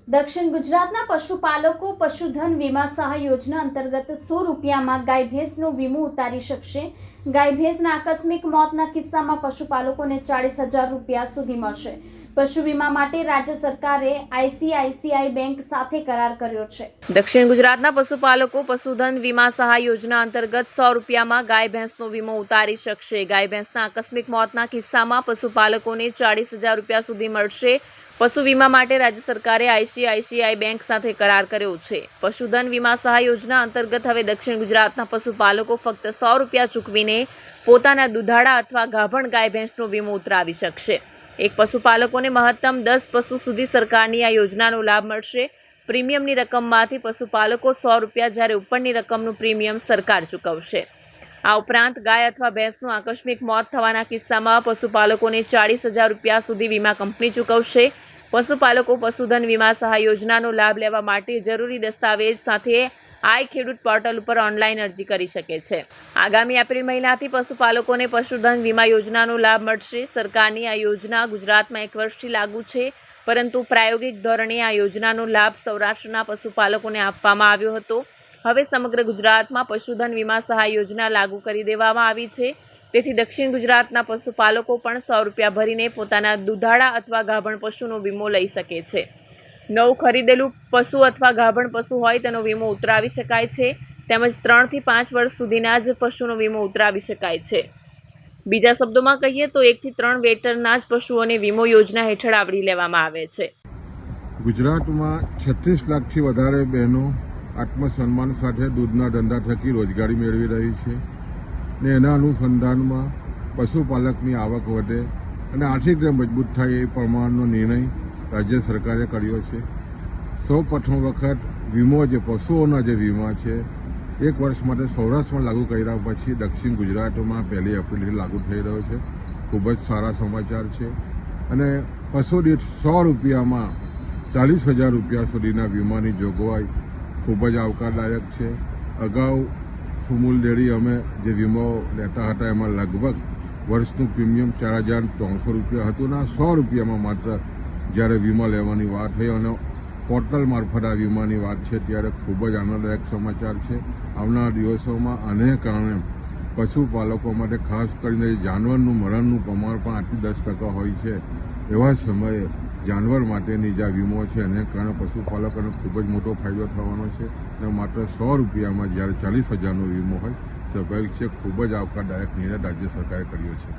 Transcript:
દક્ષિણ ગુજરાતના પશુપાલકો પશુધન વીમા સહાય યોજના અંતર્ગત 100 રૂપિયામાં ગાય ભેંસનો વીમો ઉતારી શકશે। ગાય ભેંસના આકસ્મિક મોતના કિસ્સામાં પશુપાલકોને 40,000 રૂપિયા સુધી મળશે। પશુ વીમા માટે રાજ્ય સરકારે ICICI બેંક સાથે કરાર કર્યો છે। દક્ષિણ ગુજરાતના પશુપાલકો પશુધન વીમા સહાય યોજના અંતર્ગત 100 રૂપિયામાં ગાય ભેંસનો વીમો ઉતારી શકશે। ગાય ભેંસના આકસ્મિક મોતના કિસ્સામાં પશુપાલકોને 40,000 રૂપિયા સુધી મળશે। પશુ વીમા માટે રાજ્ય સરકારે ICICI બેંક સાથે કરાર કર્યો છે। પશુધન વીમા સહાય યોજના અંતર્ગત હવે દક્ષિણ ગુજરાતના પશુપાલકો ફક્ત 100 રૂપિયા ચૂકવીને પોતાના દુધાળા અથવા ગાભણ ગાય ભેંસનો વીમો ઉતરાવી શકશે। એક પશુપાલકોને મહત્તમ 10 પશુ સુધી સરકારની આ યોજનાનો લાભ મળશે। પ્રીમિયમની રકમમાંથી પશુપાલકો 100 રૂપિયા જ્યારે ઉપરની રકમનું પ્રીમિયમ સરકાર ચૂકવશે। આ ઉપરાંત ગાય અથવા ભેંસનું આકસ્મિક મોત થવાના કિસ્સામાં પશુપાલકોને 40,000 રૂપિયા સુધી વીમા કંપની ચૂકવશે। પશુપાલકો પશુધન વીમા સહાય યોજનાનો લાભ લેવા માટે જરૂરી દસ્તાવેજ સાથે આઈ ખેડૂત પોર્ટલ ઉપર ઓનલાઈન અરજી કરી શકે છે। આગામી એપ્રિલ મહિનાથી પશુપાલકોને પશુધન વીમા યોજનાનો લાભ મળશે। સરકારની આ યોજના ગુજરાતમાં 1 વર્ષથી લાગુ છે, પરંતુ પ્રાયોગિક ધોરણે આ યોજનાનો લાભ સૌરાષ્ટ્રના પશુપાલકોને આપવામાં આવ્યો હતો। હવે સમગ્ર ગુજરાતમાં પશુધન વીમા સહાય યોજના લાગુ કરી દેવામાં આવી છે। તેથી દક્ષિણ ગુજરાતના પશુપાલકો પણ 100 રૂપિયા ભરીને પોતાના દુધાળા અથવા ગાભણ પશુનો વીમો લઈ શકે છે। નવું ખરીદેલું પશુ અથવા ગાભણ પશુ હોય તેનો વીમો ઉતરાવી શકાય છે, તેમજ 3 થી 5 વર્ષ સુધીના જ પશુનો વીમો ઉતરાવી શકાય છે। બીજા શબ્દોમાં કહીએ તો 1 થી 3 વેટરના જ પશુઓને વીમો યોજના હેઠળ આવરી લેવામાં આવે છે। ગુજરાતમાં 36 લાખથી વધારે બહેનો આત્મસન્માન સાથે દૂધના ધંધા થકી રોજગારી મેળવી રહી છે ને એના અનુસંધાનમાં પશુપાલકની આવક વધે અને આર્થિક રીતે મજબૂત થાય એ પ્રમાણનો નિર્ણય રાજ્ય સરકારે કર્યો છે। સૌ પ્રથમ વખત વીમો જે પશુઓના જે વીમા છે 1 વર્ષ માટે સૌરાષ્ટ્રમાં લાગુ કર્યા પછી દક્ષિણ ગુજરાતમાં 1 એપ્રિલથી લાગુ થઈ રહ્યો છે। ખૂબ જ સારા સમાચાર છે અને પશુ દીઠ 100 રૂપિયામાં 40,000 રૂપિયા સુધીના વીમાની જોગવાઈ ખૂબ જ આવકારદાયક છે। અગાઉ સુમૂલ ડેરી અમે જે વીમો લેતા હતા એમાં લગભગ વર્ષનું પ્રીમિયમ 4,300 રૂપિયા હતું ને 100 રૂપિયામાં માત્ર જ્યારે વીમા લેવાની વાત થઈ અને પોર્ટલ મારફત આ વીમાની વાત છે ત્યારે ખૂબ જ આનંદદાયક સમાચાર છે। આવનારા દિવસોમાં આને કારણે પશુપાલકો માટે ખાસ કરીને જાનવરનું મરણનું પ્રમાણ પણ 8-10% હોય છે। એવા સમયે જાનવર માટેની જે વીમો છે એને કારણે પશુપાલકોને ખૂબ જ મોટો ફાયદો થવાનો છે અને માત્ર 100 રૂપિયામાં જ્યારે 40,000નો વીમો હોય સ્વાભાવિક છે ખૂબ જ આવકારદાયક નિર્ણય રાજ્ય સરકારે કર્યો છે।